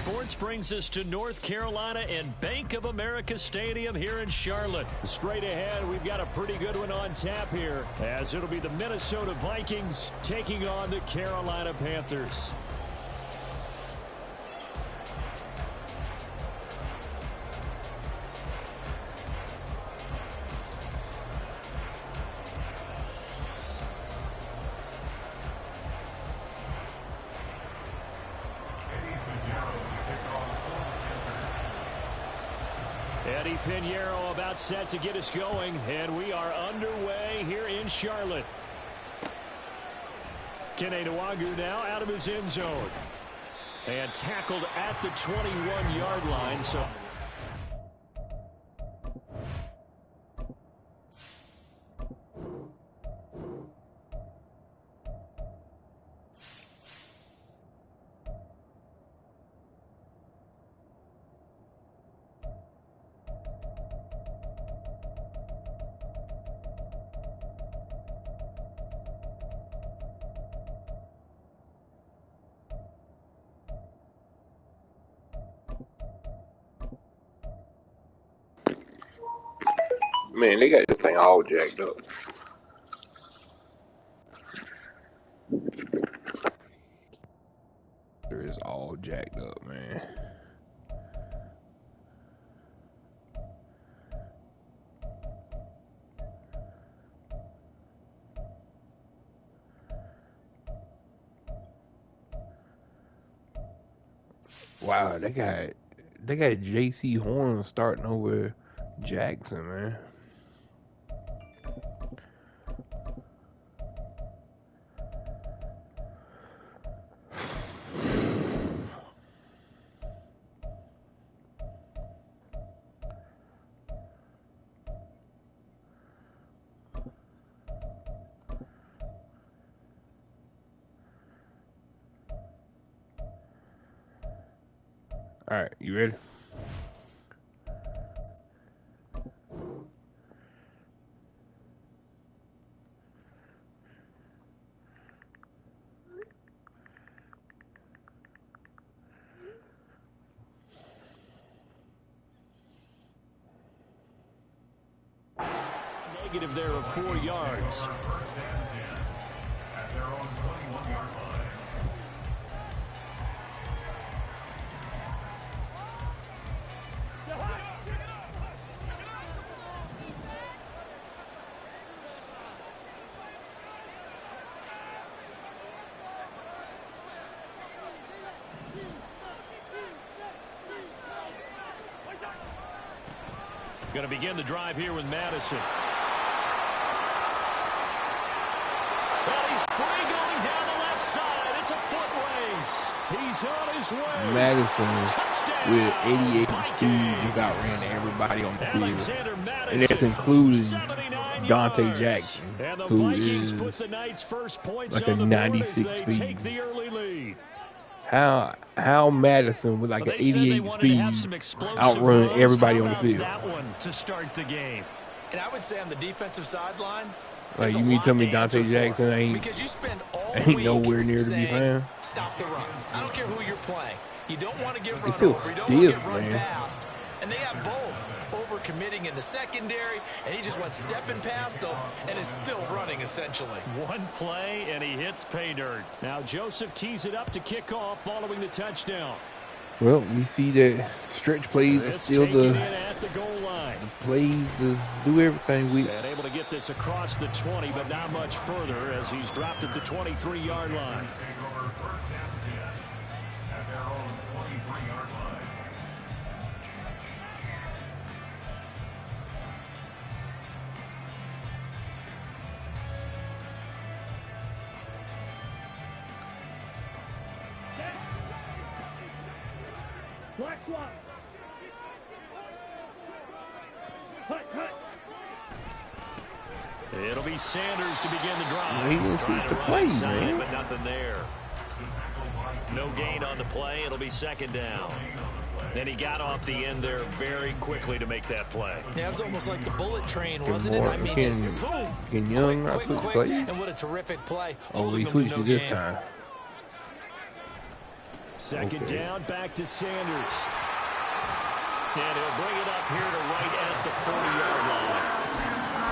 Sports brings us to North Carolina and Bank of America Stadium here in Charlotte. Straight ahead, we've got a pretty good one on tap here, as it'll be the Minnesota Vikings taking on the Carolina Panthers. Pinheiro about set to get us going, and we are underway here in Charlotte. Kene Nwangwu now out of his end zone and tackled at the 21-yard line. So Man, they got this thing all jacked up. It's all jacked up, man. Wow, they got J.C. Horn starting over Jackson, man. All right, you ready? Negative there of 4 yards. Going to begin the drive here with Madison. Well, he's free going down the left side. It's a foot race. He's on his way. Madison Touchdown. with 88 speed just outran everybody on the field. And that's including Dante Jackson, who is like a 96 speed. How Madison with like an 88 speed outrun everybody on the field. That one to start the game. And I would say on the defensive sideline, like, you mean tell me Dante Jackson ain't nowhere near to be found? Stop the run. I don't care who you're playing. You don't want to get run still over. You don't want to get run man. past. And they have both. Over-committing in the secondary, and he just went stepping past them and is still running, essentially. One play, and he hits pay dirt. Now Joseph tees it up to kick off following the touchdown. Well, we see that stretch plays are still the goal line. Plays to do everything. And able to get this across the 20, but not much further as he's dropped at the 23-yard line. It'll be Sanders to begin the drive. He was the play, man. But nothing there. No gain on the play. It'll be second down. And he got off the end there very quickly to make that play. Yeah, it was almost like the bullet train, wasn't it? I mean, just boom. Quick. And what a terrific play. Oh, he switched it this time. Second down, back to Sanders. And he'll bring it up here to right at the 40-yard line.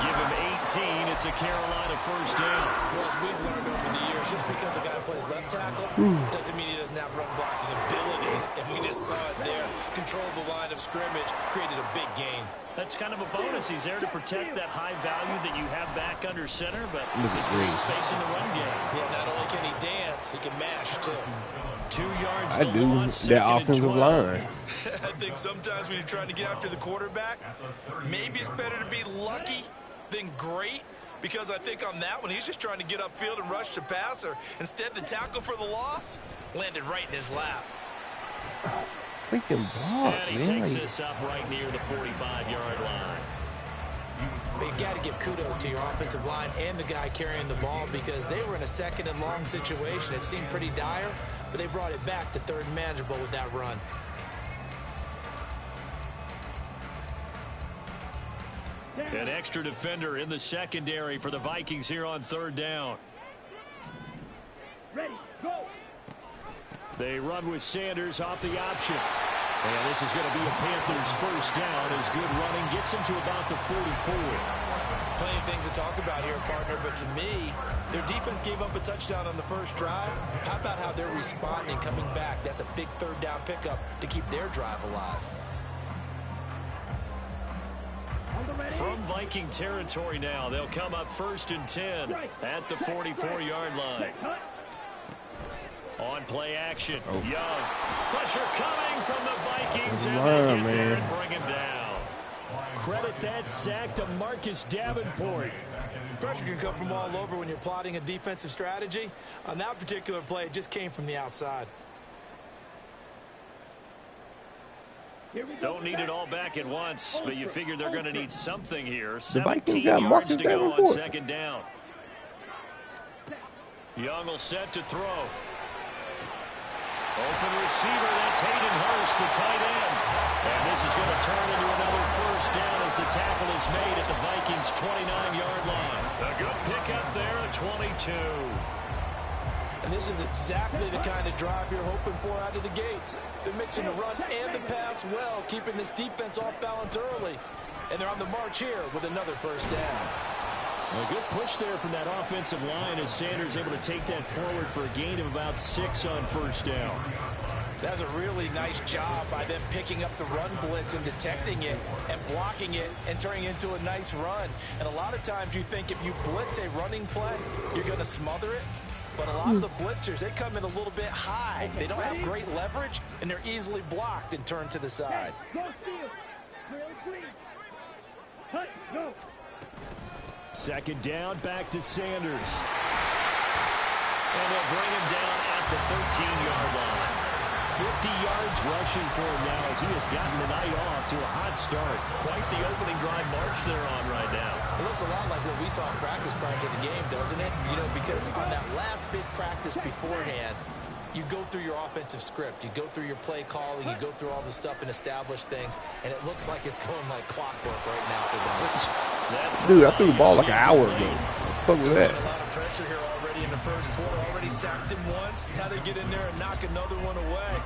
Give him 18. It's a Carolina first down. Well, as we've learned over the years, just because a guy plays left tackle doesn't mean he doesn't have run blocking abilities. And we just saw it there. Controlled the line of scrimmage, created a big gain. That's kind of a bonus. He's there to protect that high value that you have back under center, but Look at creates space in the run game. Yeah, not only can he dance, he can mash, too. 2 yards I to do. loss, That offensive line. I think sometimes when you're trying to get after the quarterback, maybe it's better to be lucky than great, because I think on that one, he's just trying to get upfield and rush the passer. Instead, the tackle for the loss landed right in his lap. Freaking block, and he man. takes this up right near the 45-yard line. But you got to give kudos to your offensive line and the guy carrying the ball, because they were in a second and long situation. It seemed pretty dire, but they brought it back to third and manageable with that run. An extra defender in the secondary for the Vikings here on third down. Ready, go. They run with Sanders off the option. And this is going to be a Panthers first down as good running gets them to about the 44. Plenty of things to talk about here, partner, but to me, their defense gave up a touchdown on the first drive. How about how they're responding, coming back? That's a big third down pickup to keep their drive alive. From Viking territory now, they'll come up 1st and 10 at the 44-yard line. On play action, Young. Pressure coming from the Vikings, and they get there and bring him down. Credit that sack to Marcus Davenport. Pressure can come from all over when you're plotting a defensive strategy. On that particular play, it just came from the outside. Don't need it all back at once, but you figure they're going to need something here. The Vikings 17 got yards Marcus to go on Davenport. second down. Young will set to throw. Open receiver, that's Hayden Hurst, the tight end. And this is going to turn into another first down as the tackle is made at the Vikings' 29-yard line. A good pickup there at 22. And this is exactly the kind of drive you're hoping for out of the gates. They're mixing the run and the pass well, keeping this defense off balance early. And they're on the march here with another first down. A good push there from that offensive line as Sanders able to take that forward for a gain of about 6 on first down. That's a really nice job by them picking up the run blitz and detecting it and blocking it and turning it into a nice run. And a lot of times you think if you blitz a running play, you're going to smother it. But a lot of the blitzers, they come in a little bit high. They don't have great leverage, and they're easily blocked and turned to the side. Go steal. Really, please. Hut, go. Second down, back to Sanders. And they'll bring him down at the 13-yard line. 50 yards rushing for him now as he has gotten the night off to a hot start. Quite the opening drive march they're on right now. It looks a lot like what we saw in practice prior to the game, doesn't it? You know, because on that last big practice beforehand, you go through your offensive script. You go through your play calling. You go through all the stuff and establish things. And it looks like it's going like clockwork right now for them. Dude, I threw the ball like an hour ago. Fuck with that. A lot of pressure here already in the first quarter. Already sacked him once. Now they get in there and knock another one away.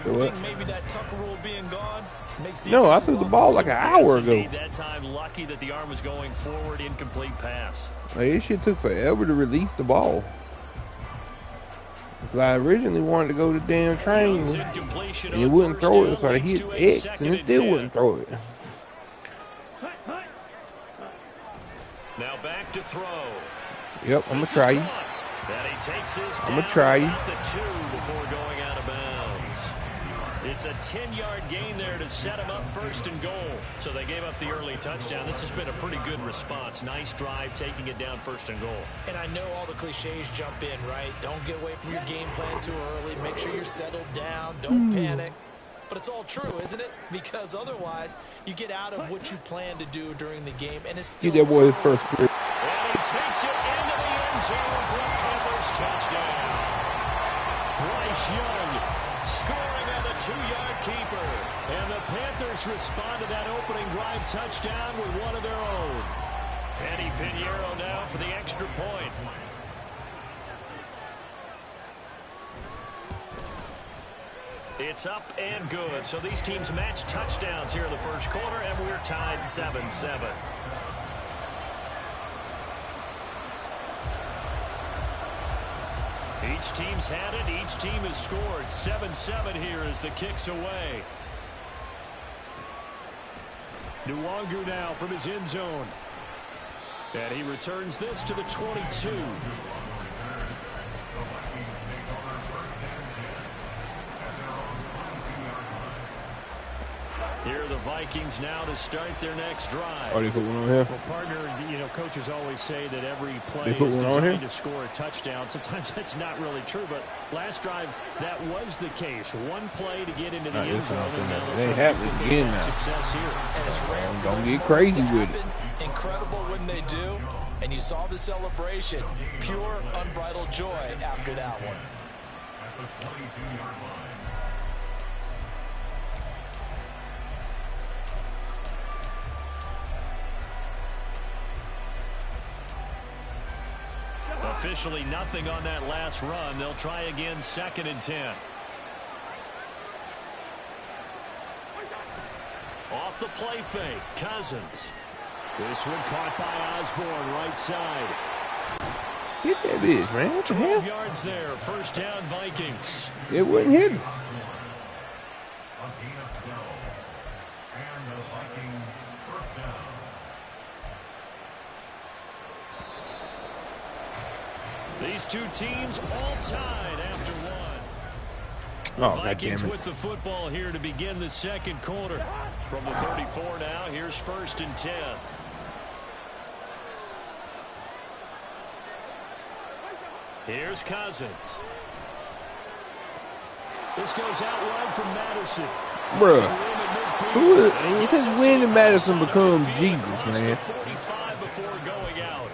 I think maybe that Tucker rule being gone makes No, I threw the ball like an hour ago. Indeed, that time lucky that the arm was going forward, incomplete pass. Like, this shit took forever to release the ball. Because I originally wanted to go to damn train, and it wouldn't throw it, so I hit X, and it still wouldn't throw it. Now back to throw. Yep, I'm going to try you. And he takes this I'm going to try you. at the 2 before going out of bounds. It's a 10-yard gain there to set him up first and goal. So they gave up the early touchdown. This has been a pretty good response. Nice drive, taking it down first and goal. And I know all the cliches jump in, right? Don't get away from your game plan too early. Make sure you're settled down. Don't panic. But it's all true, isn't it? Because otherwise, you get out of what you plan to do during the game, and it's still... Get that boy his first grip. And he takes it into the end zone for a Panthers touchdown. Bryce Young scoring on the 2-yard keeper. And the Panthers respond to that opening drive touchdown with one of their own. Eddie Pinheiro now for the extra point. It's up and good. So these teams match touchdowns here in the first quarter, and we're tied 7-7. Each team's had it. Each team has scored. 7-7 here as the kick's away. Nwangu now from his end zone. And he returns this to the 22. Here are the Vikings now to start their next drive. Oh, they put one on here? Well, partner, you know, coaches always say that every play is designed to score a touchdown. Sometimes that's not really true, but last drive, that was the case. One play to get into the end zone. They have it again now. Success here. Don't get crazy with it. Incredible when they do, and you saw the celebration. Pure, unbridled joy after that one. Officially nothing on that last run. They'll try again, 2nd and 10. Off the play fake, Cousins. This one caught by Osborne, right side. Hit that bitch, man. What the hell? 12 yards there, first down Vikings. It wasn't hitting. These two teams all tied after one. Oh, Vikings goddammit. with the football here to begin the second quarter. From the 34 now, here's 1st and 10. Here's Cousins. This goes out wide from Madison. Bruh. Who is, since when did Madison become Jesus, man? 45 before going out.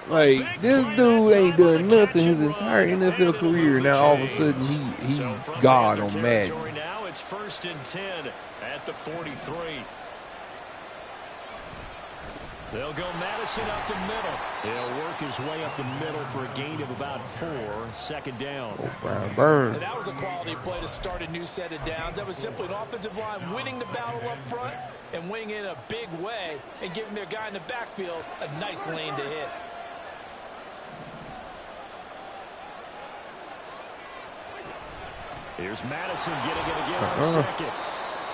Like, this dude ain't done nothing his entire NFL career. Now all of a sudden he's God on Madden. Now it's 1st and 10 at the 43. They'll go Madison up the middle. He'll work his way up the middle for a gain of about 4. 2nd down. Oh, Brian Burns. And that was a quality play to start a new set of downs. That was simply an offensive line winning the battle up front and winning in a big way and giving their guy in the backfield a nice lane to hit. Here's Madison getting it again on 2nd.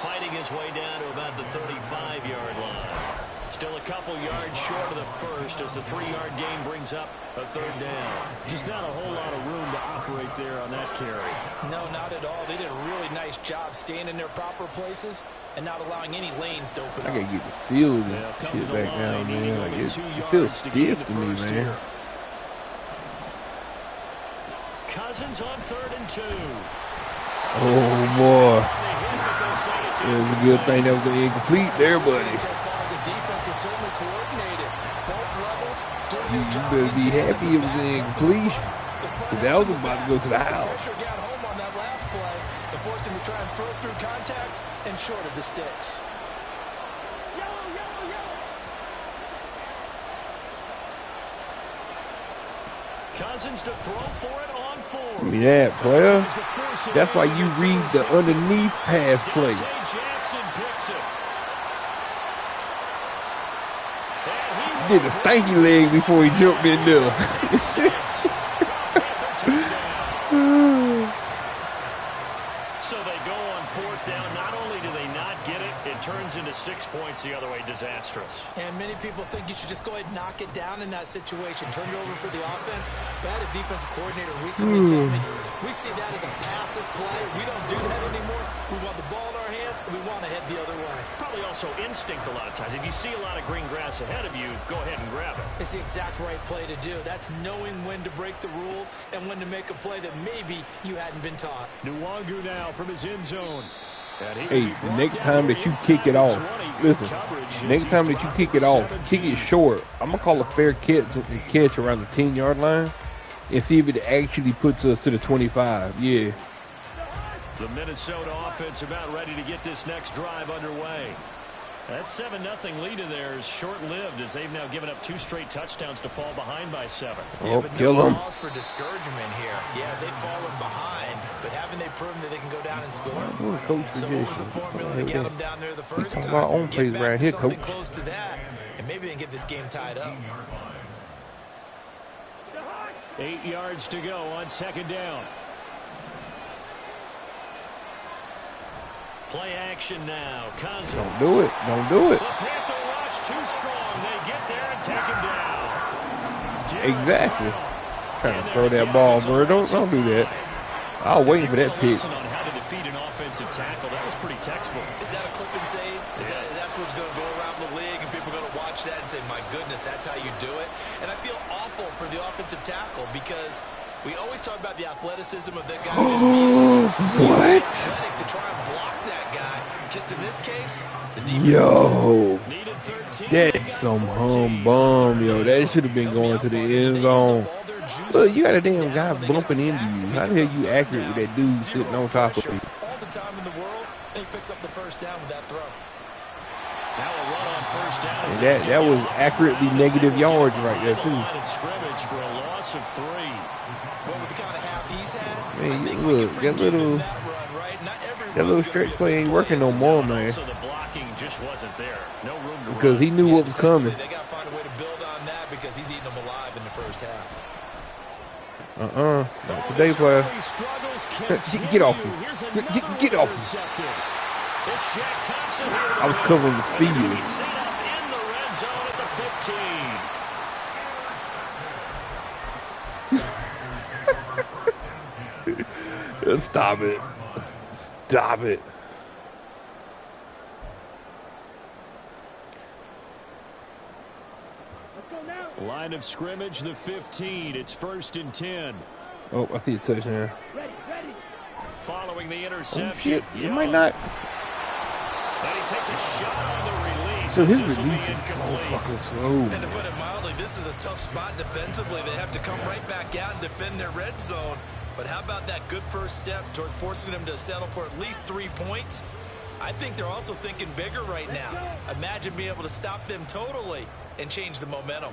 Fighting his way down to about the 35-yard line. Still a couple yards short of the first as the 3-yard gain brings up a 3rd down. Just not a whole lot of room to operate there on that carry. No, not at all. They did a really nice job staying in their proper places and not allowing any lanes to open up. I gotta get the feel of this shit back down, man. Like it feels stiff to me, man. Cousins on 3rd and 2. Oh boy. It was a good thing that was incomplete there, buddy. You better be happy it was incomplete. Because that was about to go to the house. Got home on that last play and forced him to try and throw through contact and short of the sticks. Cousins to throw for it on 4. Give me that, player. That's why you read the underneath pass play. Jackson picks it. Did a stanky leg before he jumped in there. So they go on 4th down. Not only do they not get it, it turns into 6 points the other way. Disastrous. And many people think you should just go ahead and knock it down in that situation. Turn it over for the offense. But I had a defensive coordinator recently tell me, we see that as a passive play. We don't do that anymore. We want the ball in our hands, and we want to head the other way. Probably also instinct a lot of times. If you see a lot of green grass ahead of you, go ahead and grab it. It's the exact right play to do. That's knowing when to break the rules and when to make a play that maybe you hadn't been taught. Nwangu now from his end zone. Hey, the next time that you kick it off, listen, next time that you kick it off, kick it short. I'm going to call a fair catch around the 10-yard line and see if it actually puts us to the 25. Yeah. The Minnesota offense about ready to get this next drive underway. That 7-0 lead of theirs short-lived as they've now given up 2 straight touchdowns to fall behind by 7. Oh, kill him. Cause for discouragement here. Yeah, they've fallen behind, but haven't they proven that they can go down and score? So what was the formula to get them down there the first time? Our own plays right here, coach. Close to that, and maybe they can get this game tied up. 8 yards to go on 2nd down. Play action now. Cousins. Don't do it. Don't do it. The Panther rush too strong. They get there and take him down. Exactly. Trying to throw that ball, bro. Don't do that. I was waiting for that pick. On how to defeat an offensive tackle. That was pretty textbook. Is that a clip and save? That's what's going to go around the league, and people are going to watch that and say, my goodness, that's how you do it. And I feel awful for the offensive tackle because we always talk about the athleticism of that guy just being athletic to try and block that guy. Just in this case, the defense. Yo, that's some humbum, yo. That should have been going to the end zone. Look, you got a damn guy bumping into you. How the hell you accurate with that dude sitting on top of you? All the time in the world, and he picks up the first down with that throw. Now a run on first down. And that was accurately negative yards right there too. Scrimmage for a loss of 3. Well, with the kind of half he's had, Man, look, that little stretch play ain't working no more, man. So the blocking just wasn't there. No room to because he knew what was coming. They got to find a way to build on that because he's eating them alive in the first half. Not today, player. Get off me. Get off me. I was covering the field. In the red zone at the 15. Stop it. Stop it. Line of scrimmage, the 15. It's 1st and 10. Oh, I see a touchdown. Following the interception. Oh, shit. You might not. And he takes a shot on the release. So his release is so fucking slow. And to put it mildly, this is a tough spot defensively. They have to come right back out and defend their red zone. But how about that good first step towards forcing them to settle for at least 3 points? I think they're also thinking bigger right now. Imagine being able to stop them totally and change the momentum.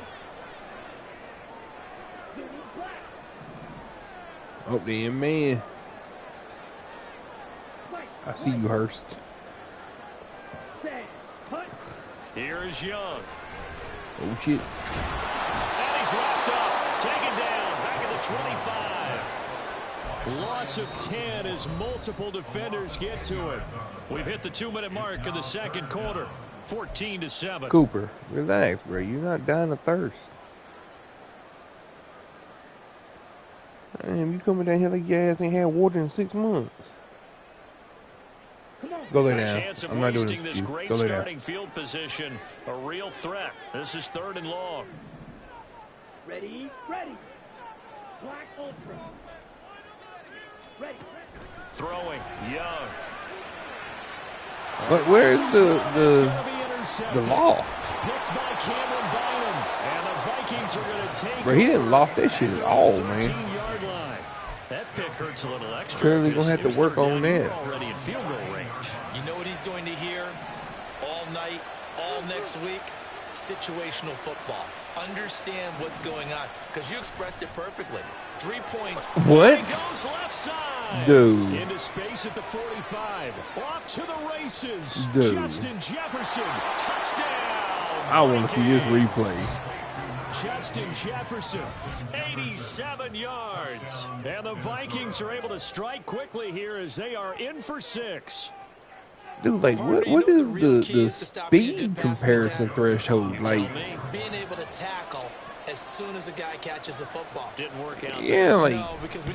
Oh, damn, man. I see you, Hurst. Here's Young. Oh, shit. And he's wrapped up. Taken down. Back at the 25. Loss of 10 as multiple defenders get to it. We've hit the 2-minute mark of the 2nd quarter. 14-7. Cooper, relax, bro. You're not dying of thirst. Damn, you coming down here like your ass ain't had water in 6 months. Go lay down. I'm not doing this. Great Go lay starting down. field position, a real threat. This is 3rd and long. Ready. Black Ultra. Ready. Throwing, Young. But where's the law? Picked by Cameron Bynum, and the Vikings are going to take. Bro, he didn't lost that shit at all, man. 13-yard line. That pick hurts a little extra. Apparently gonna have to work on that. Already in field goal range. You know what he's going to hear all night, all next week? Situational football. Understand what's going on, because you expressed it perfectly. 3 points. What? He goes left side. Dude. Into space at the 45. Off to the races. Dude. Justin Jefferson. Touchdown. I want to see this replay. Justin Jefferson, 87 yards. And the Vikings are able to strike quickly here as they are in for 6. Dude, like, what is the speed comparison threshold? Like, being able to tackle as soon as a guy catches a football. Didn't work out. yeah, like,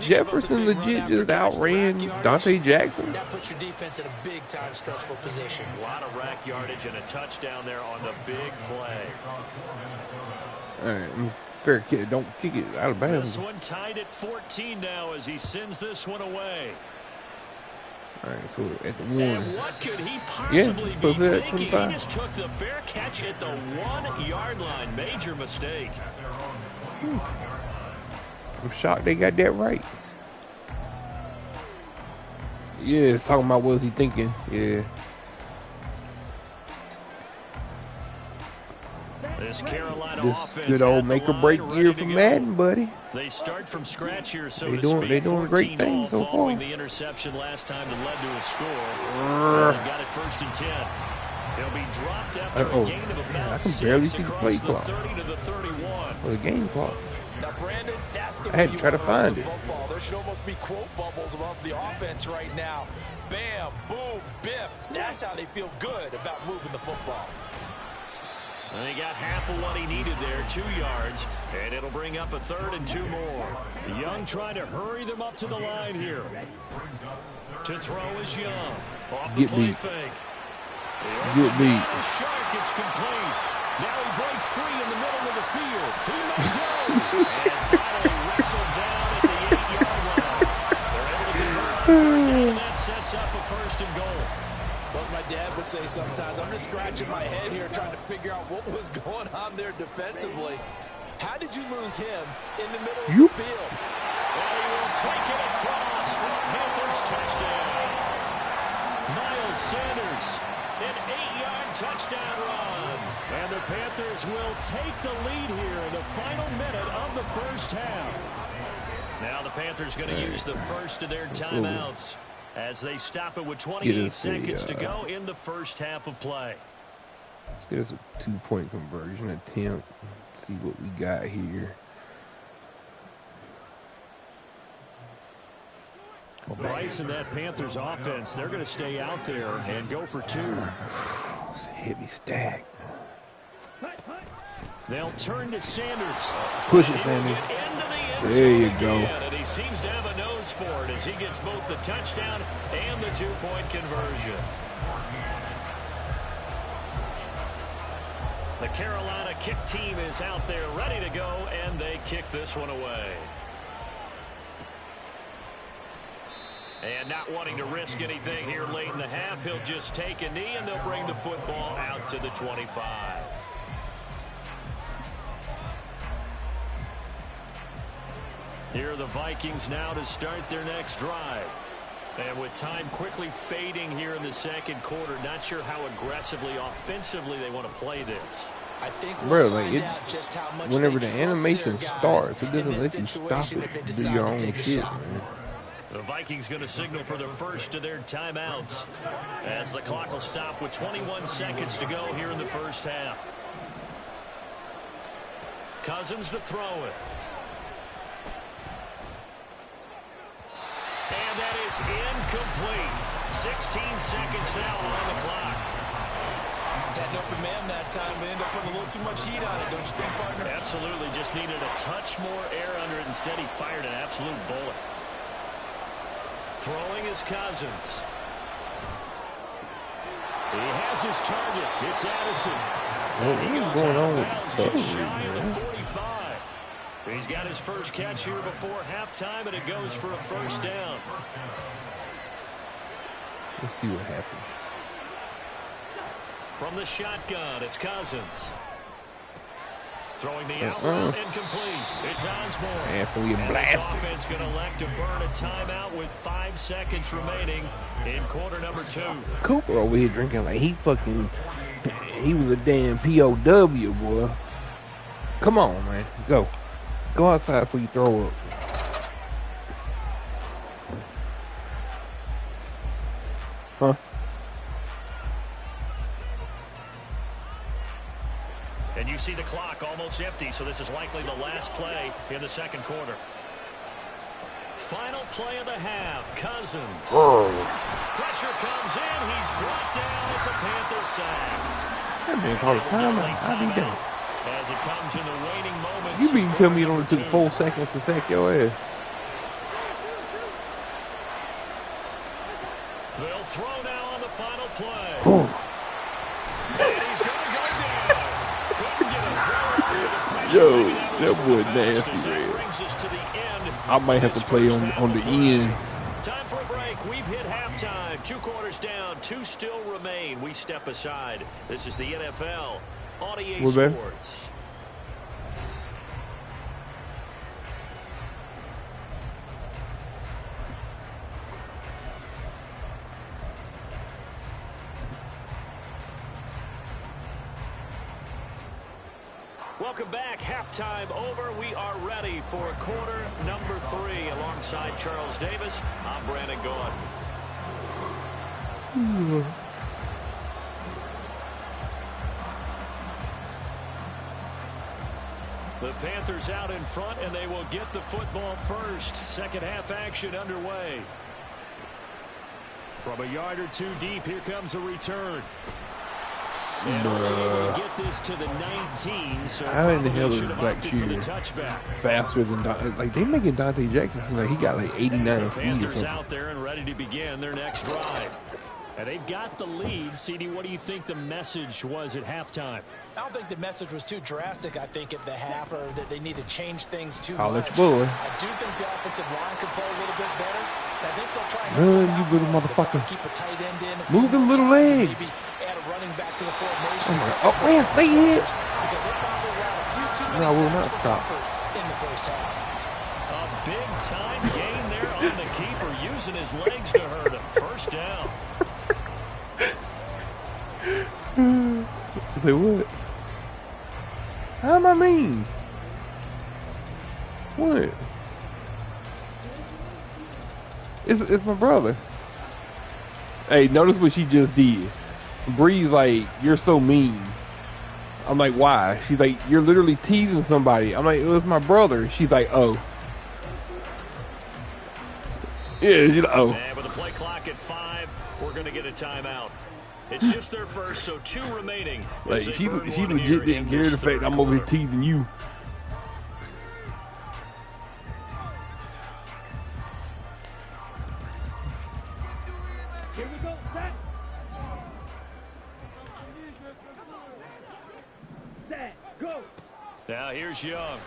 Jefferson legit just outran Dante Jackson. That puts your defense in a big-time stressful position. A lot of rack yardage and a touchdown there on the big play. All right, fair kid, don't kick it out of bounds. This one tied at 14 now as he sends this one away. All right, so at the 1. And what could he possibly be that thinking? 25. He just took the fair catch at the 1-yard line. Major mistake. I'm shocked they got that right. Yeah, talking about what was he thinking. Yeah. This Carolina This offense good old at the make or break line, year ready for to Madden, go. buddy. They start from scratch here, so They to doing speak. great things so following far. the interception last time that led to a score. They've got it 1st and 10. They'll be dropped after a gain of about I can barely 6 see the across play the clock. 30 to the 31. Or the game clock. Now, Brandon, that's the I had to way try to you wanna run find the it. football. There should almost be quote bubbles above the offense right now. Bam, boom, biff. That's how they feel good about moving the football. And they got half of what he needed there, 2 yards, and it'll bring up a 3rd and 2 more. Young trying to hurry them up to the line here. To throw is Young. Off the Get play beat. fake. Get beat. The shark, it's complete. Now he breaks free in the middle of the field. He may go. And finally wrestled down at the 8-yard line. They're able to convert on 3rd down, and that sets up a 1st and goal. What my dad would say sometimes, I'm just scratching my head here trying to figure out what was going on there defensively. How did you lose him in the middle of the field? And he will take it across for a Panthers touchdown. Miles Sanders, an 8-yard touchdown run. And the Panthers will take the lead here in the final minute of the 1st half. Now the Panthers going to use the first of their timeouts as they stop it with 28 seconds to go in the 1st half of play. Let's get us a 2-point conversion attempt. See what we got here. Well, Bryce and that Panthers offense, they're going to stay out there and go for 2. It's a heavy stack. They'll turn to Sanders. Push it, Sanders. There you go. And he seems to have a nose for it as he gets both the touchdown and the 2-point conversion. The Carolina kick team is out there ready to go, and they kick this one away. And not wanting to risk anything here late in the half, he'll just take a knee, and they'll bring the football out to the 25. Here are the Vikings now to start their next drive. And with time quickly fading here in the 2nd quarter, not sure how aggressively, offensively they want to play this. I think we'll find like out just how much whenever they the trust animation their guys starts, it in doesn't this let you stop situation if they it. Do decide your to own take a shit, shot. man. The Vikings going to signal for the first of their timeouts as the clock will stop with 21 seconds to go here in the 1st half. Cousins to throw it. And that is incomplete. 16 seconds now on the clock. Had an open man that time, but ended up putting a little too much heat on it, don't you think, partner? Absolutely. Just needed a touch more air under it. Instead, he fired an absolute bullet. Throwing is Cousins. He has his target. It's Addison. What's going on with Just shy man? of the 45. He's got his first catch here before halftime, and it goes for a 1st down. Let's see what happens. From the shotgun, it's Cousins. Throwing the out route incomplete. It's Osborne. Anthony And this blasted. offense going to elect to burn a timeout with 5 seconds remaining in quarter number 2. Cooper over here drinking like he was a damn POW, boy. Come on, man. Go outside before you throw up. Huh? And you see the clock almost empty, so this is likely the last play in the 2nd quarter. Final play of the half, Cousins. Pressure comes in, he's brought down, it's a Panther sack. That man called a timeout. How'd he done? As it comes in the waning moments. You mean tell me it only took 4 seconds to sack your ass? They'll throw now on the final play. Oh. And he's going to go down. Couldn't get a throw off of the pressure. Yo, Maybe that was boy reversed nasty, as that man. brings us to the end. I might have to play on the end. Time for a break. We've hit halftime. 2 quarters down. 2 still remain. We step aside. This is the NFL on EA What, man? Sports. Welcome back. Halftime over. We are ready for quarter number 3. Alongside Charles Davis, I'm Brandon Gaud. The Panthers out in front, and they will get the football first. Second half action underway. From a yard or two deep, here comes a return. And able to get this to the 19, so how in the hell is Black for the touchback. Faster than like they making Dante Jackson seem like he got like 89 speed. Panthers out there and ready to begin their next drive. And they've got the lead. CD, what do you think the message was at halftime? I don't think the message was too drastic, I think, at the half, or that they need to change things too College much. boy. I do think the offensive line can play a little bit better. I think they'll try and run, you little motherfucker. Keep a tight end in. Move them little legs. Maybe add a running back to the formation. Oh, my. Oh man, stay here. Because they probably ran a few too many No, I will not sacks for stop. comfort in the first half. A big-time gain there on the keeper, using his legs to hurt him. First down. Say what? How am I mean? What? It's my brother. Hey, notice what she just did. Bree's like, you're so mean. I'm like, why? She's like, you're literally teasing somebody. I'm like, it was my brother. She's like, oh. Yeah, she's like, oh. And with the play clock at 5, we're going to get a timeout. It's just their first, so 2 remaining. Like, she legit didn't care the fact I'm over here teasing you. Here we go, set. Set, go. Now here's Young.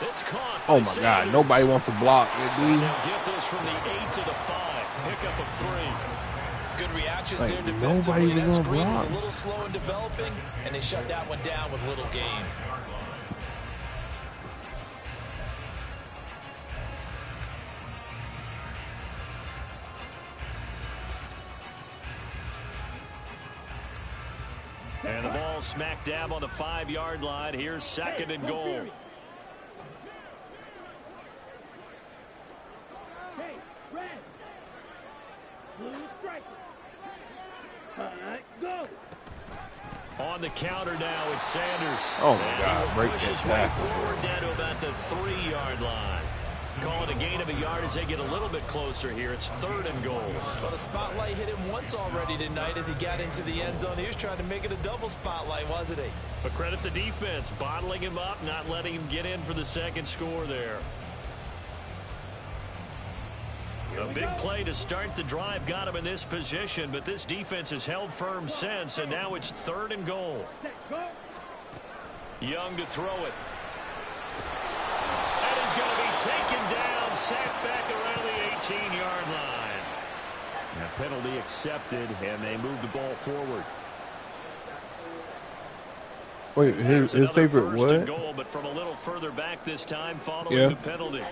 It's caught. Oh my God, nobody wants to block it, dude. They'll get this from the 8 to the 5. Pickup of 3. Good reactions like, there defensively. Nobody That was screen was block. a little slow in developing, and they shut that one down with little gain. And the ball smack dab on the 5-yard line. Here's second and goal. Hey, red. Blue striker. All right, go. On the counter now, it's Sanders. Oh my God, break that pushes way tackle. forward down to about the 3-yard line. Call it a gain of a yard as they get a little bit closer here. It's third and goal. Well, the spotlight hit him once already tonight as he got into the end zone. He was trying to make it a double spotlight, wasn't he? But credit the defense, bottling him up, not letting him get in for the second score there. A big play to start the drive got him in this position, but this defense has held firm since, and now it's third and goal. Young to throw it. And he's going to be taken down, sacked back around the 18-yard line. Now penalty accepted, and they move the ball forward. Wait, his favorite first and what? goal, but from a little further back this time following the penalty.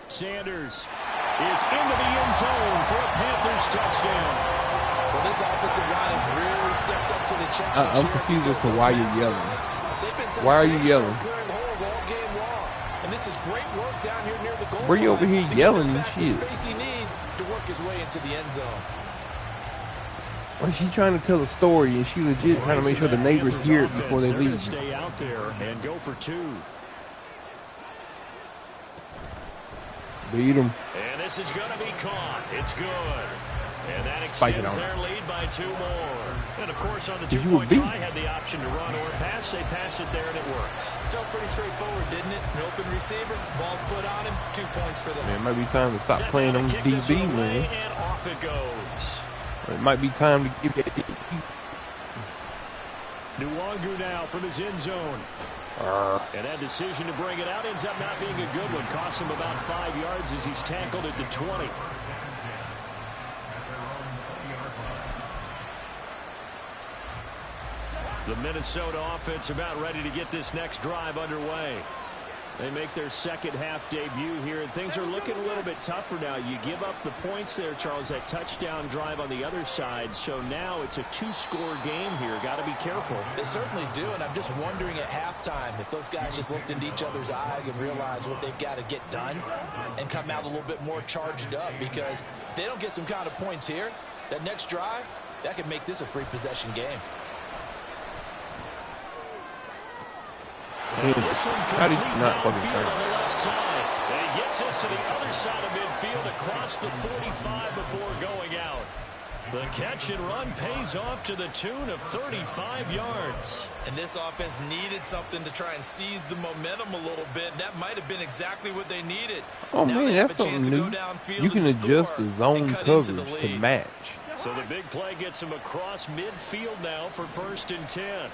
Sanders is into the end zone for a Panthers touchdown. Well, this offensive line has really stepped up to the challenge. I'm confused as to why you're yelling. Why are you yelling? And this is great work down here near the goal. Were you over here yelling and shit? Space he needs to work his way into the end zone. Well, she's trying to tell a story, and she legit trying to make sure the neighbors hear it before they leave. Stay out there and go for 2. Beat them. And this is going to be caught. It's good. And that extends their lead by 2 more. And, of course, on the 2-point try, had the option to run or pass. They pass it there, and it works. Felt pretty straightforward, didn't it? An open receiver, ball's put on him, 2 points for them. Man, it might be time to stop playing on DB, man. And off it goes. It might be time to give that. Nwangu now from his end zone. And that decision to bring it out ends up not being a good one. Costs him about 5 yards as he's tackled at the 20. The Minnesota offense about ready to get this next drive underway. They make their second half debut here, and things are looking a little bit tougher now. You give up the points there, Charles, that touchdown drive on the other side. So now it's a two-score game here. Got to be careful. They certainly do, and I'm just wondering at halftime if those guys just looked into each other's eyes and realized what they've got to get done and come out a little bit more charged up, because if they don't get some kind of points here, that next drive, that could make this a free-possession game. How did you not fucking turn? On the left side. And he gets us to the other side of midfield across the 45 before going out. The catch and run pays off to the tune of 35 yards. And this offense needed something to try and seize the momentum a little bit. That might have been exactly what they needed. Oh, now man, that's something new. You can adjust the zone coverage to match. So the big play gets him across midfield now for 1st and 10.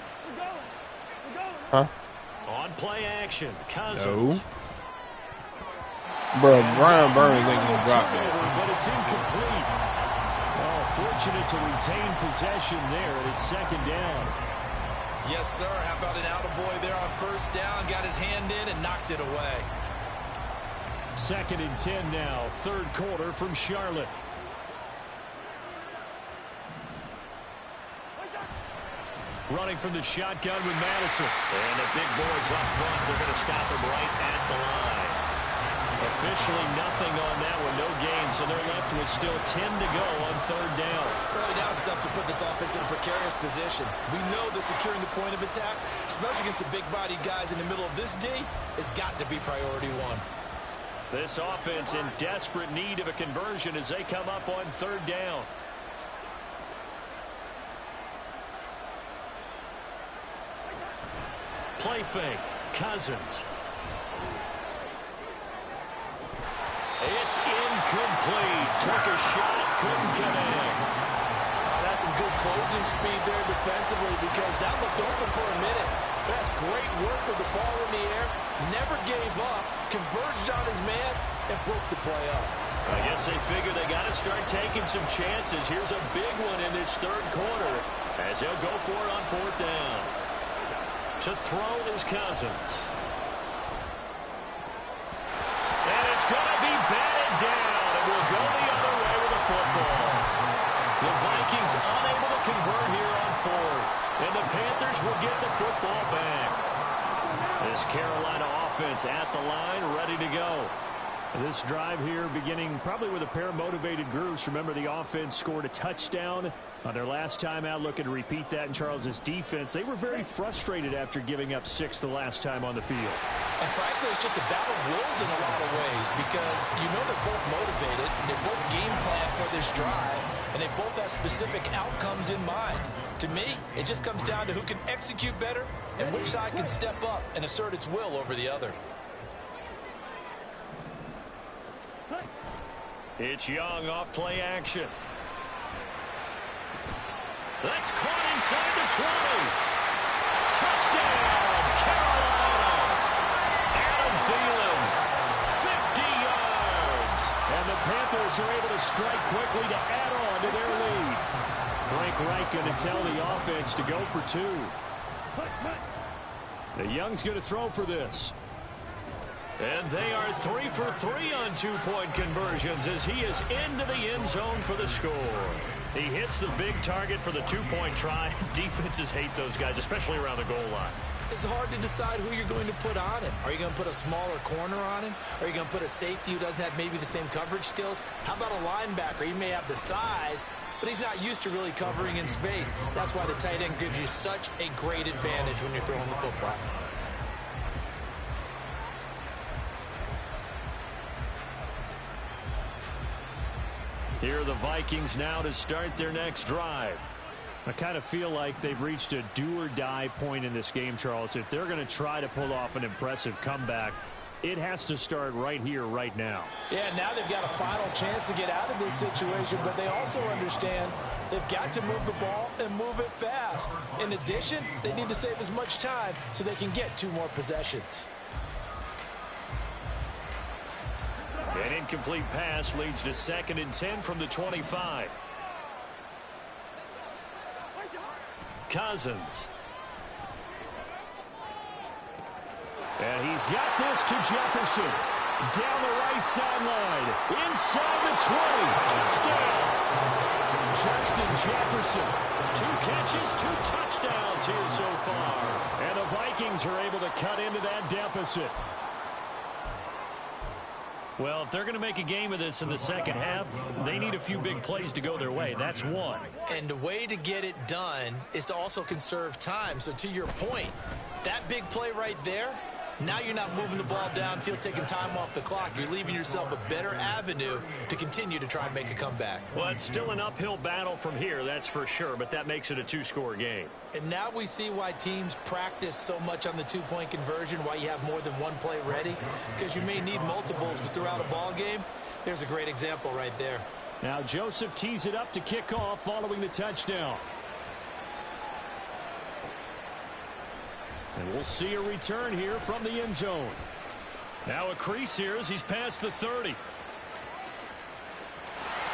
Huh? On play action, Cousins. No. Bro, Brian Burns ain't gonna drop that. But it's incomplete. Oh, fortunate to retain possession there, and it's 2nd down. Yes, sir. How about an attaboy there on 1st down? Got his hand in and knocked it away. 2nd and 10 now, 3rd quarter from Charlotte. Running from the shotgun with Madison. And the big boys up front. They're going to stop him right at the line. Officially nothing on that one. No gain, so they're left with still 10 to go on 3rd down. Early down stuff to put this offense in a precarious position. We know that securing the point of attack, especially against the big-bodied guys in the middle of this D, has got to be priority one. This offense in desperate need of a conversion as they come up on 3rd down. Play fake. Cousins. It's incomplete. Took a shot. Couldn't connect. That's some good closing speed there defensively, because that looked open for a minute. That's great work with the ball in the air. Never gave up. Converged on his man and broke the play up. I guess they figure they got to start taking some chances. Here's a big one in this 3rd quarter as he'll go for it on 4th down. To throw is Cousins. And it's going to be batted down. And we'll go the other way with the football. The Vikings unable to convert here on 4th. And the Panthers will get the football back. This Carolina offense at the line, ready to go. This drive here beginning probably with a pair of motivated groups. Remember, the offense scored a touchdown on their last time out. Looking to repeat that in Charles's defense. They were very frustrated after giving up 6 the last time on the field. And frankly, it's just a battle of wills in a lot of ways, because you know they're both motivated, they both game plan for this drive, and they both have specific outcomes in mind. To me, it just comes down to who can execute better and which side can step up and assert its will over the other. It's Young off play action. That's caught inside the 20. Touchdown, Carolina. Adam Thielen, 50 yards. And the Panthers are able to strike quickly to add on to their lead. Frank Reich going to tell the offense to go for 2. The Young's going to throw for this. And they are 3 for 3 on 2-point conversions as he is into the end zone for the score. He hits the big target for the 2-point try. Defenses hate those guys, especially around the goal line. It's hard to decide who you're going to put on him. Are you going to put a smaller corner on him? Are you going to put a safety who doesn't have maybe the same coverage skills? How about a linebacker? He may have the size, but he's not used to really covering in space. That's why the tight end gives you such a great advantage when you're throwing the football. Here are the Vikings now to start their next drive. I kind of feel like they've reached a do-or-die point in this game, Charles. If they're going to try to pull off an impressive comeback, it has to start right here, right now. Yeah, now they've got a final chance to get out of this situation, but they also understand they've got to move the ball and move it fast. In addition, they need to save as much time so they can get 2 more possessions. An incomplete pass leads to 2nd and 10 from the 25. Cousins. And he's got this to Jefferson. Down the right sideline. Inside the 20. Touchdown. Justin Jefferson. 2 catches, 2 touchdowns here so far. And the Vikings are able to cut into that deficit. Well, if they're going to make a game of this in the second half, they need a few big plays to go their way. That's one. And the way to get it done is to also conserve time. So to your point, that big play right there, now you're not moving the ball downfield, taking time off the clock. You're leaving yourself a better avenue to continue to try and make a comeback. Well, it's still an uphill battle from here, that's for sure, but that makes it a 2-score game. And now we see why teams practice so much on the 2-point conversion, why you have more than one play ready, because you may need multiples to throw out a ball game. There's a great example right there. Now Joseph tees it up to kick off following the touchdown. And we'll see a return here from the end zone. Now a crease here as he's past the 30.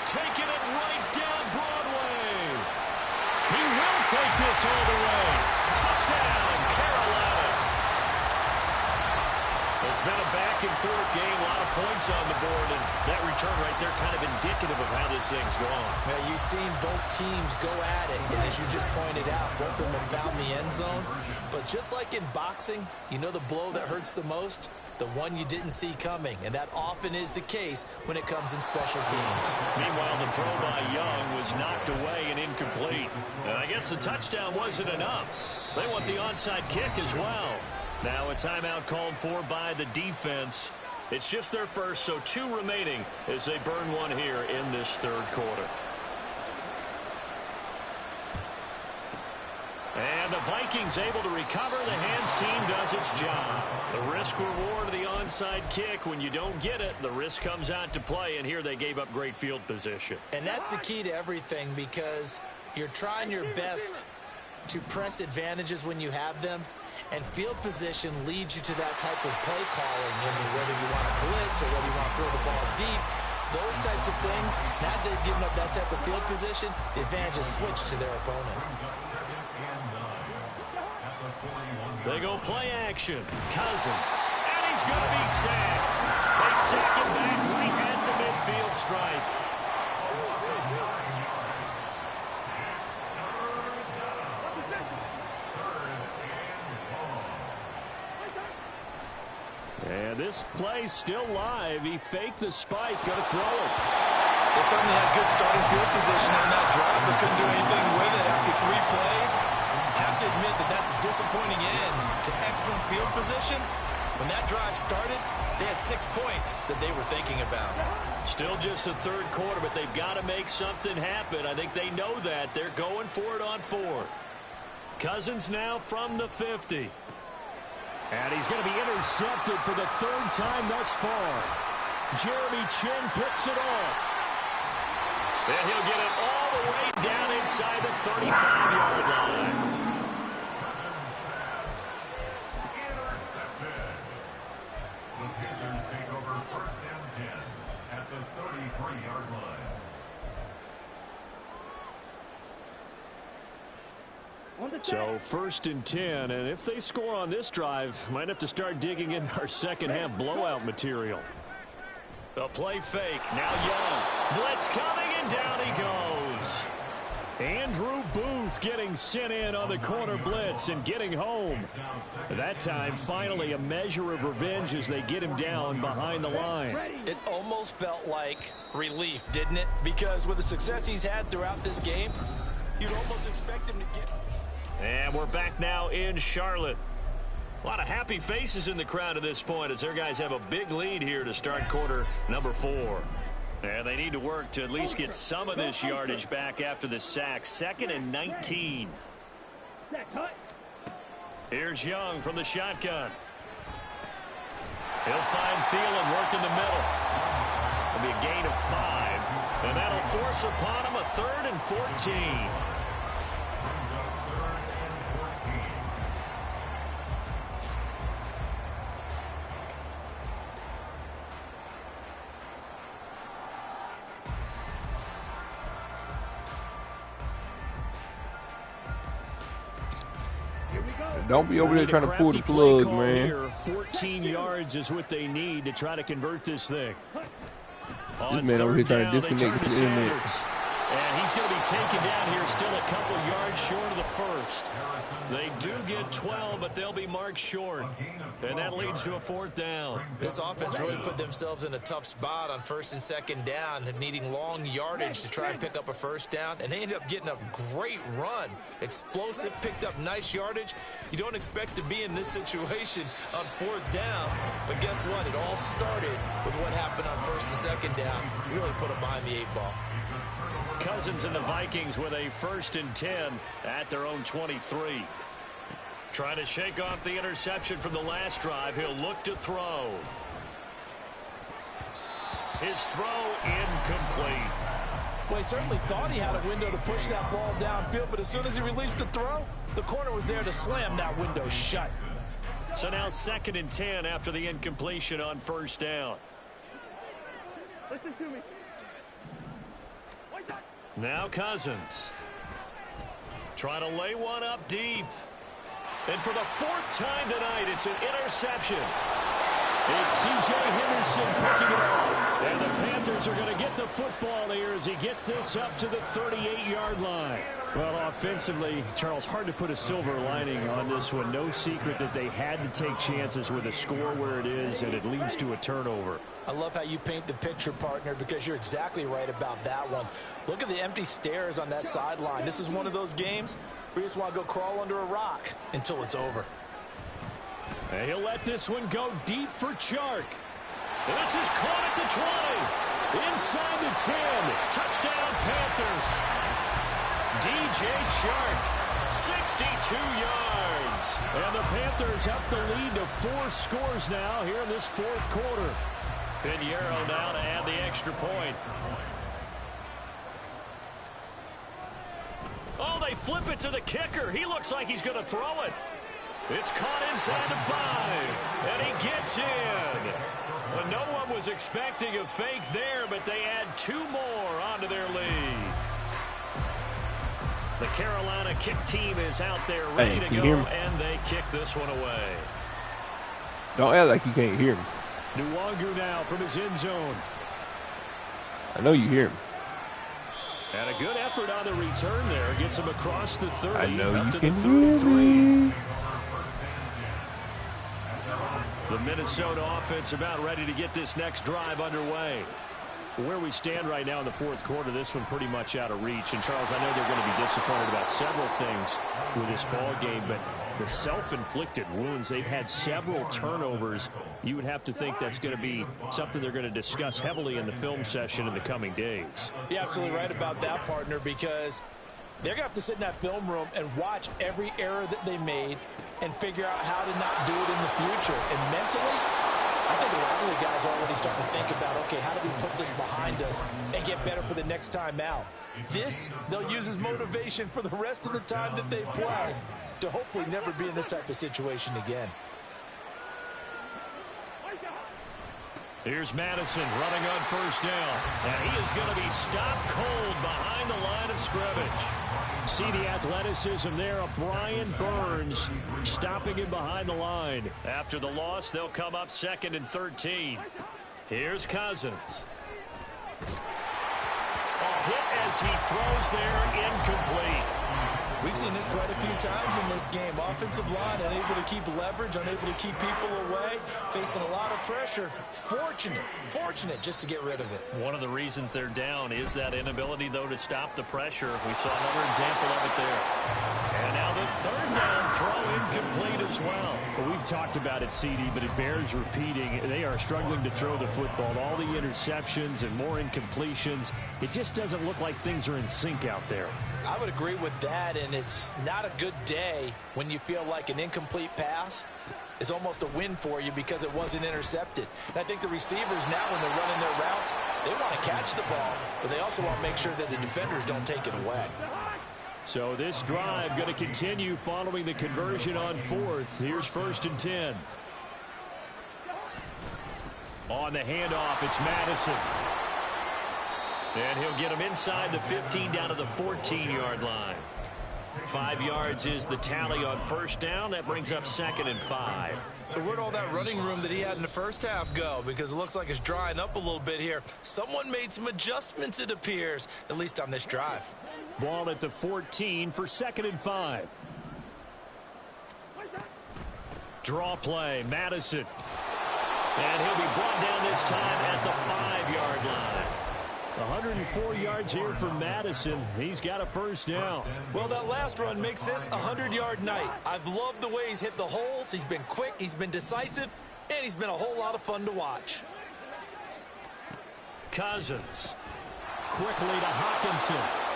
Taking it right down Broadway. He will take this all the way. Touchdown, Carolina. It's been a back-and-forth game, a lot of points on the board, and that return right there kind of indicative of how this thing's gone. Now, you've seen both teams go at it, and as you just pointed out, both of them have found the end zone. But just like in boxing, you know the blow that hurts the most? The one you didn't see coming, and that often is the case when it comes in special teams. Meanwhile, the throw by Young was knocked away and incomplete. And I guess the touchdown wasn't enough. They want the onside kick as well. Now a timeout called for by the defense. It's just their first, so 2 remaining as they burn one here in this third quarter. And the Vikings able to recover. The hands team does its job. The risk-reward of the onside kick. When you don't get it, the risk comes out to play, and here they gave up great field position. And that's the key to everything, because you're trying your best to press advantages when you have them, and field position leads you to that type of play calling. I mean, whether you want to blitz or whether you want to throw the ball deep, those types of things, now they've given up that type of field position, the advantage is switched to their opponent. They go play action. Cousins. And he's going to be sacked. They sack him back right at the midfield stripe. And this play's still live. He faked the spike. Going to throw it. They certainly had good starting field position on that drive, but couldn't do anything with it after 3 plays. Have to admit that that's a disappointing end to excellent field position. When that drive started, they had 6 points that they were thinking about. Still just the third quarter, but they've got to make something happen. I think they know that. They're going for it on 4th. Cousins now from the 50. And he's going to be intercepted for the 3rd time thus far. Jeremy Chin picks it off. And he'll get it all the way down inside the 35-yard line. So 1st and 10, and if they score on this drive, might have to start digging in our second half blowout material. A play fake, now Young. Blitz coming, and down he goes. Andrew Booth getting sent in on the corner blitz and getting home. That time, finally, a measure of revenge as they get him down behind the line. It almost felt like relief, didn't it? Because with the success he's had throughout this game, you'd almost expect him to get... And we're back now in Charlotte. A lot of happy faces in the crowd at this point as their guys have a big lead here to start quarter number 4. And they need to work to at least get some of this yardage back after the sack. 2nd and 19. Here's Young from the shotgun. He'll find Thielen work in the middle. It'll be a gain of 5. And that'll force upon him a 3rd and 14. Don't be over there trying to pull the plug, man. Here. 14 yards is what they need to try to convert this thing. This man over here trying to disconnect the internet. And he's going to be taken down here still a couple yards short of the first. They do get 12, but they'll be marked short. And that leads to a 4th down. This offense really put themselves in a tough spot on 1st and 2nd down, needing long yardage to try and pick up a 1st down. And they ended up getting a great run. Explosive, picked up nice yardage. You don't expect to be in this situation on 4th down. But guess what? It all started with what happened on 1st and 2nd down. Really put them behind the 8 ball. Cousins and the Vikings with a 1st and 10 at their own 23. Trying to shake off the interception from the last drive. He'll look to throw. His throw incomplete. Well, he certainly thought he had a window to push that ball downfield, but as soon as he released the throw, the corner was there to slam that window shut. So now 2nd and 10 after the incompletion on 1st down. Listen to me. Now Cousins. Trying to lay one up deep. And for the 4th time tonight, it's an interception. It's C.J. Henderson picking it up. And the Panthers are going to get the football here as he gets this up to the 38-yard line. Well, offensively, Charles, hard to put a silver lining on this one. No secret that they had to take chances with a score where it is, and it leads to a turnover. I love how you paint the picture, partner, because you're exactly right about that one. Look at the empty stares on that sideline. This is one of those games where you just want to go crawl under a rock until it's over. And he'll let this one go deep for Chark. And this is caught at the 20. Inside the 10. Touchdown, Panthers. DJ Chark, 62 yards. And the Panthers up the lead to 4 scores now here in this 4th quarter. Pinheiro now to add the extra point. Oh, they flip it to the kicker. He looks like he's going to throw it. It's caught inside the 5, and he gets in. Well, no one was expecting a fake there, but they add 2 more onto their lead. The Carolina kick team is out there ready to go, and they kick this one away. Don't act like you can't hear me. Nwangu now from his end zone. I know you hear me. And a good effort on the return there. Gets him across the 30. I know up you to can the 33. hear me. The Minnesota offense about ready to get this next drive underway. Where we stand right now in the 4th quarter, this one pretty much out of reach. And, Charles, I know they're going to be disappointed about several things with this ball game, but the self-inflicted wounds, they've had several turnovers. You would have to think that's going to be something they're going to discuss heavily in the film session in the coming days. You're absolutely right about that, partner, because they're going to have to sit in that film room and watch every error that they made and figure out how to not do it in the future. And mentally, I think a lot of the guys are already starting to think about, okay, how do we put this behind us and get better for the next time out? This, they'll use as motivation for the rest of the time that they play to hopefully never be in this type of situation again. Here's Madison running on 1st down. And he is going to be stopped cold behind the line of scrimmage. See the athleticism there of Brian Burns stopping him behind the line. After the loss, they'll come up 2nd and 13. Here's Cousins. A hit as he throws there, incomplete. We've seen this quite a few times in this game. Offensive line unable to keep leverage, unable to keep people away, facing a lot of pressure. Fortunate just to get rid of it. One of the reasons they're down is that inability, though, to stop the pressure. We saw another example of it there. And now the 3rd down throw incomplete as well. Well, we've talked about it, CD, but it bears repeating. They are struggling to throw the football. All the interceptions and more incompletions. It just doesn't look like things are in sync out there. I would agree with that, and it's not a good day when you feel like an incomplete pass is almost a win for you because it wasn't intercepted. And I think the receivers now, when they're running their routes, they want to catch the ball, but they also want to make sure that the defenders don't take it away. So this drive going to continue following the conversion on 4th. Here's 1st and 10. On the handoff, it's Madison. And he'll get him inside the 15 down to the 14-yard line. 5 yards is the tally on first down. That brings up 2nd and 5. So where'd all that running room that he had in the first half go? Because it looks like it's drying up a little bit here. Someone made some adjustments, it appears, at least on this drive. Ball at the 14 for 2nd and 5. Draw play, Madison. And he'll be brought down this time at the 5-yard line. 104 yards here for Madison. He's got a first down. Well, that last run makes this a 100-yard night. I've loved the way he's hit the holes. He's been quick, he's been decisive, and he's been a whole lot of fun to watch. Cousins. Quickly to Hawkinson.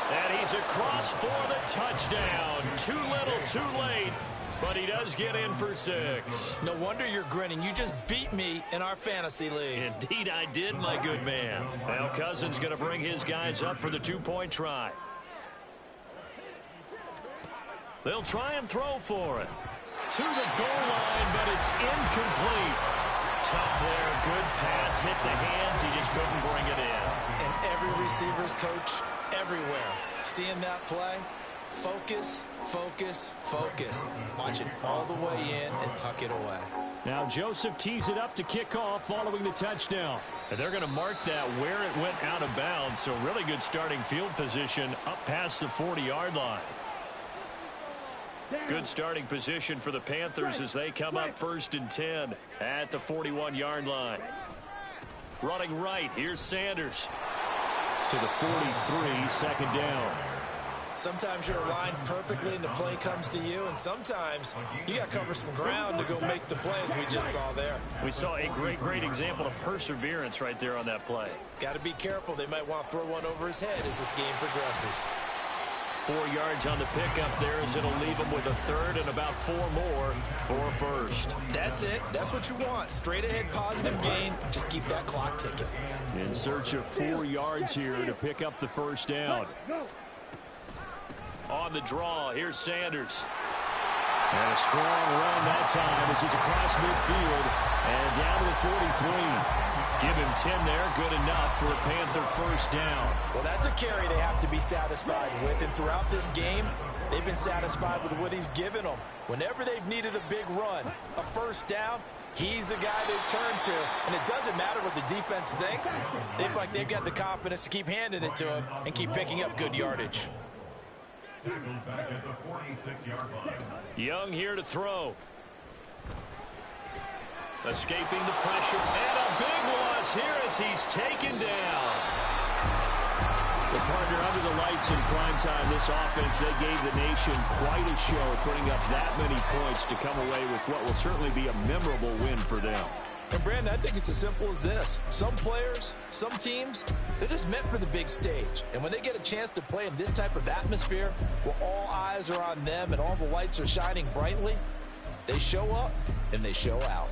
And he's across for the touchdown. Too little, too late. But he does get in for 6. No wonder you're grinning. You just beat me in our fantasy league. Indeed I did, my good man. Now Cousins going to bring his guys up for the 2-point try. They'll try and throw for it. To the goal line, but it's incomplete. Tough there. Good pass. Hit the hands. He just couldn't bring it in. And every receiver's coach everywhere. Seeing that play, focus, focus, focus. Watch it all the way in and tuck it away. Now Joseph tees it up to kick off following the touchdown. And they're going to mark that where it went out of bounds. So really good starting field position up past the 40-yard line. Good starting position for the Panthers as they come up 1st and 10 at the 41-yard line. Running right, here's Sanders. To the 43, 2nd down. Sometimes you're aligned perfectly and the play comes to you, and sometimes you got to cover some ground to go make the play, as we just saw there. We saw a great example of perseverance right there on that play. Got to be careful. They might want to throw one over his head as this game progresses. 4 yards on the pickup there as it'll leave him with a 3rd and about 4 more for a 1st. That's it. That's what you want. Straight ahead positive gain. Just keep that clock ticking. In search of 4 yards here to pick up the 1st down. On the draw, here's Sanders. And a strong run that time as he's across midfield and down to the 43. Give him 10 there, good enough for a Panther 1st down. Well, that's a carry they have to be satisfied with, and throughout this game, they've been satisfied with what he's given them. Whenever they've needed a big run, a 1st down, he's the guy they've turned to, and it doesn't matter what the defense thinks. They feel like they've got the confidence to keep handing it to him and keep picking up good yardage. Young here to throw. Escaping the pressure, and a big loss here as he's taken down. The partner under the lights in prime time, this offense, they gave the nation quite a show, putting up that many points to come away with what will certainly be a memorable win for them. And Brandon, I think it's as simple as this. Some players, some teams, they're just meant for the big stage. And when they get a chance to play in this type of atmosphere, where all eyes are on them and all the lights are shining brightly, they show up and they show out.